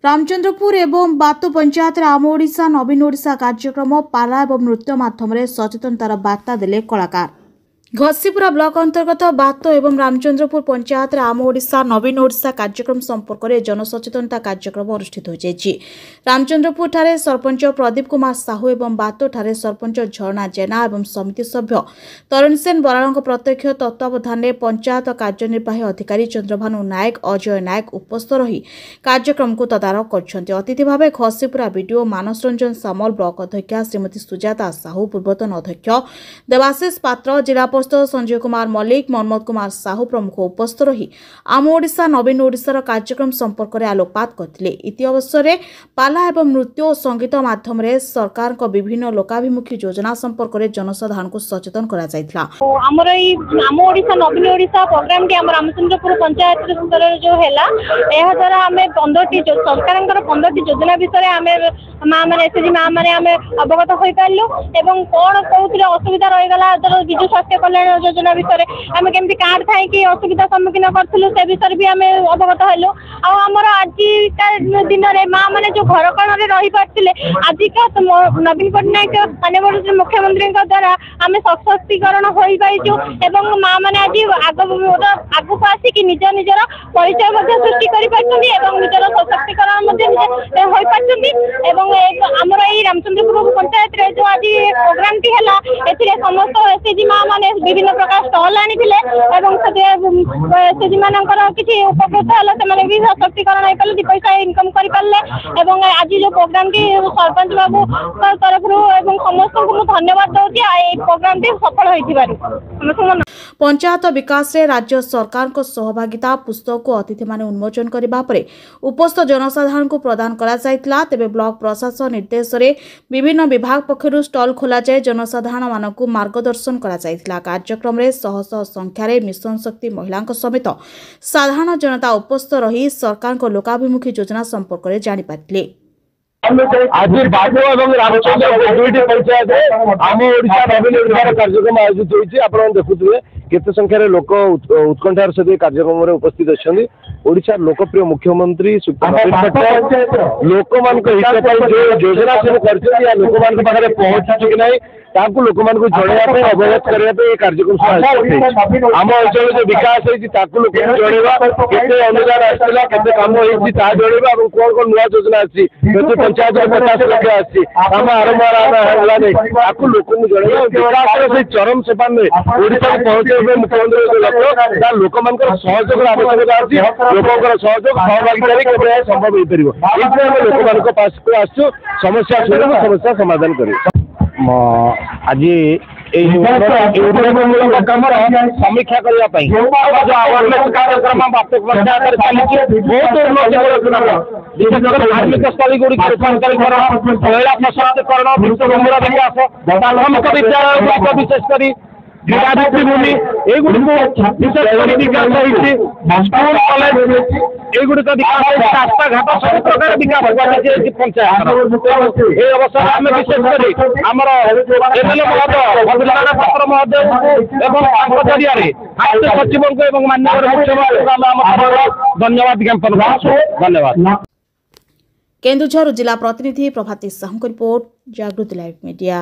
रामचंद्रपुर एवं बातो पंचायत आम ओडिशा नवीन ओडिशा कार्यक्रम पाला एवं नृत्य माध्यम सचेतनतार बार्ता देले कलाकार। घसीपुरा ब्लॉक अंतर्गत बातो एवं रामचंद्रपुर पंचायत आम ओडिशा नवीन ओडिशा कार्यक्रम संपर्क में जनसचेतनता कार्यक्रम अनुष्ठित होइछि। रामचंद्रपुर ठारे सरपंच प्रदीप कुमार साहू एवं बातो ठारे सरपंच झरणा जेना एवं समिति सभ्य तरुण सेन बराड़ प्रत्यक्ष तत्वावधान में पंचायत कार्यनिर्वाही अधिकारी चंद्रभानु नायक अजय नायक उपस्थित रही कार्यक्रम को तदारख करछन्ते। अतिथि भाव घसीपुरा बीडीओ मानस रंजन सामल, ब्लॉक अध्यक्षा श्रीमती सुजाता साहू, पूर्वतन अध्यक्ष देवाशीष पात्र, जिला संजय कुमार मल्लिक, मनमोद कुमार साहू प्रमुख उपस्थित रही आम ओडिशा नवीन ओडिशार कार्यक्रम संपर्क में आलोकपात करथिले। इति अवसर में पाला एवं नृत्य और संगीत माध्यम सरकार को विभिन्न लोकाभिमुखी योजना संपर्क में जनसाधारण को सचेतन करा जायथिला। हमर ई आम ओडिशा नवीन ओडिशा प्रोग्राम के हम रामचंद्रपुर पंचायत स्तर जो हैला एहा द्वारा हमें 15टी सरकार 15टी योजना विषय हमें माँ मैंने एसएचजी माँ मैंने हमें अवगत हो पारू एवं कौन कौन असुविधा रहीगला विजु स्वास्थ्य कल्याण योजना विषय आम केमती कार्ड थी असुविधा सम्मुखीन करूँ से विषय भी आम अवगत हेलु। आमर आज दिन में माँ मैंने जो घर कण रही पार्थिले आजिका नवीन पट्टनायक माननीय मुख्यमंत्री द्वारा आम सशक्तिकरण हो पाइचु एवं माँ मैंने आज आगक आसिक निज निजर परिचय सृष्टि कर निजर सशक्तिकरण हो पार्टी। आमर ये रामचंद्रपुर पंचायत रे जो आज प्रोग्राम टी हैला एथिरे समस्त एसएचजी माँ माने विभिन्न प्रकार स्टॉल आनिथिले एवं एसएचजी मानकर किछि उपकृत हैला से भी सशक्तिकरण हो पाले, 2 पैसा इनकम करि पाले एवं आज जो प्रोग्राम की सरपंच बाबू तरफ एवं समस्त को धन्यवाद दउछि ए प्रोग्राम टी सफल होइथिबारु। पंचायत विकास रे राज्य सरकार को सहभागिता पुस्तक को अतिथि माने उन्मोचन करबा परे उपस्थित जनसाधारण को प्रदान करा जायतिला। तेबे ब्लॉक प्रशासन निर्देश रे विभिन्न विभाग पक्षरु स्टॉल खोला जाय जनसाधारण मानकु मार्गदर्शन करा जायतिला। कार्यक्रम रे शह शह संख्या रे मिशन शक्ति महिलांक समेत साधारण जनता उपस्थित रही सरकार को लोकाभिमुखी योजना संपर्क रे जानि पातिले। आज बातो एवं रामचंद्रपुर दुईटी पंचायत आम ओडिशा नवीन ओडिशा कार्यक्रम आयोजित होइछि। आपण देखुथिबे केते संख्या रे लोक उत्कंठार सहित कार्यक्रम रे उपस्थित अछन्ती। ओडिशा लोकप्रिय मुख्यमंत्री लोक मान को हित पर जो योजना सब करछन्ती या लोक मान के पाखरे पहुंचि कि नहीं ताकू लोक मान को जणेया पे अवगत करया पे कार्यक्रम आयोजित आम अंचल जो विकास होइछि ताकू लोक जणेबा केते अनुदान आछला केते काम होइछि ता जणेबा और कोन कोन नया योजना अछि केते पंचायत में 50 लाख अछि काम आरंभ होला नै ताकू लोक को जणेबा विकास से चरम सोपान में ओडिशा को पहुंचे मुख्यमंत्री लोक मान सहयोग आवश्यकता अछि। लोकंर सहयोग सहभागिता केवल संभव हो पार लोक मान पास को आसु समस्या शुरू समस्या समाधान कर आज मूलक कम समीक्षा करने कार्यक्रम बहुत विशेषकर धार्मिक स्थली गुड़िक रूपांतरीकरण महिला सशक्तिकरण विश्वबंधुर विकास प्राथमिक विद्यालय विशेषकर भूमि विशेष विकास स्कूल कॉलेज एगुड़िक विकास रास्ता घाट सब प्रकार विकास पंचायत ये अवसर आम विशेषकर आमर एमएलए महोदय भद्रनारायण पात्र महोदय एवं जरिए खाद्य सचिव माननीय मुख्यमंत्री धन्यवाद ज्ञापन धन्यवाद। केन्दुझर जिला प्रतिनिधि प्रभाती साहू रिपोर्ट, जागृति लाइव मीडिया।